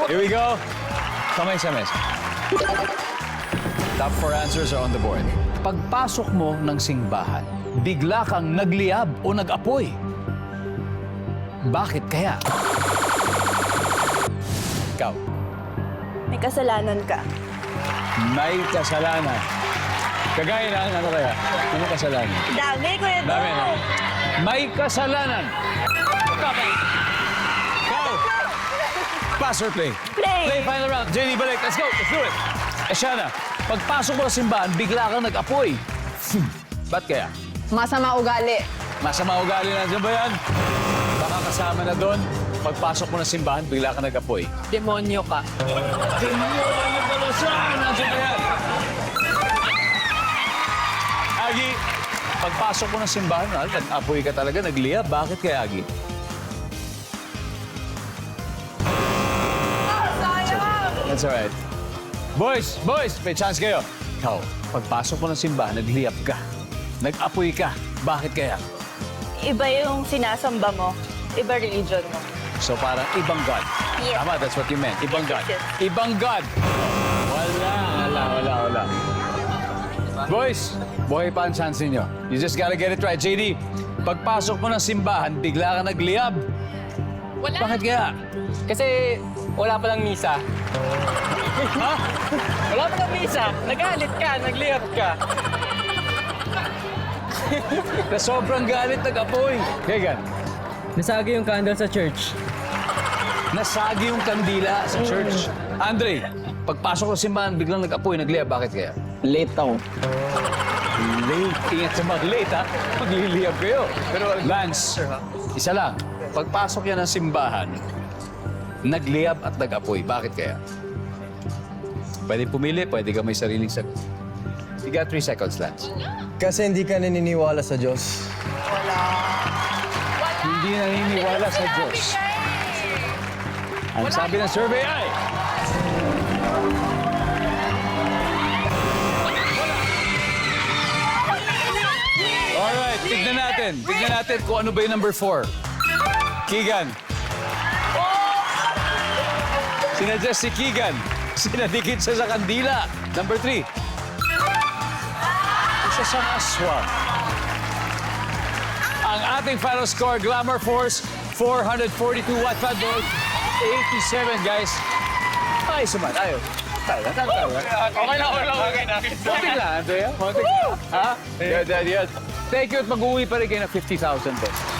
Here we go. Kamay sa mesa. Top 4 answers are on the board. Pagpasok mo ng simbahan, bigla kang nagliyab o nag-apoy. Bakit kaya? Ikaw. May kasalanan ka. May kasalanan. Kagaya ng ano kaya? Ano kasalanan? Dami, Kuya Dong. Dami na. May kasalanan. Kapay. Go! Pass or play? Play. Play, final round. JD, balik. Let's go. Let's do it. Shana, pagpasok mo sa simbahan, bigla kang nag-apoy. Ba't kaya? Masama ugali. Masama ugali na dyan ba yan? Baka kasama na doon. Pagpasok mo ng simbahan, bigla kang nag-apoy. Demonyo ka. Demonyo pala siya! Nandiyan ba yan? Agi, pagpasok mo ng simbahan, nag-apoy ka talaga, nagliyab. Bakit kaya, Agi? That's alright. Boys, may chance kayo. Ikaw, pagpasok mo ng simbahan, nagliyab ka. Nag-apoy ka. Bakit kaya? Iba yung sinasamba mo. Iba religion mo. So parang ibang God. Yes. Tama, that's what you meant. Ibang God. Yes. Ibang God. Wala. Boys, buhay pa ang chance ninyo. You just gotta get it right. JD, pagpasok mo ng simbahan, bigla ka nagliyab. Wala. Bakit kaya? Kasi wala pa lang misa. Ha? Wala pa lang misa. Nagalit ka, nagliyap ka. Na sobrang galit, nag-apoy. Kegan, Nasagi yung candle sa church. nasagi yung kandila sa church. Andre, pagpasok ng simbahan, biglang nag-apoy, nagliyab. Bakit kaya? Late ako. Late. Ingat sa mga late, ha? Magliliyab kayo. Pero Lance, isa lang. Pagpasok yan ng simbahan, nagliyab at nag-apoy. Bakit kaya? Pwede pumili, pwede ka may sariling sagot. You got 3 seconds, Lance. Kasi hindi ka naniniwala sa Diyos. Hindi naniniwala sa Diyos. Ang sabi ng survey ay... Alright, tignan natin. Tignan natin kung ano ba yung number 4. Keegan. Sinadjust si Keegan. Sinadikit siya sa kandila. Number 3. Isa siyang aswang. Ang ating final score, Glamour Force, 442 Watt Fat Bolt, 87, guys. Ay, suman. Ayaw. Okay na. Muntik lang, Andrea. Muntik lang. Ha? Good. Thank you at mag-uwi pa rin kayo ng 50,000 pesos.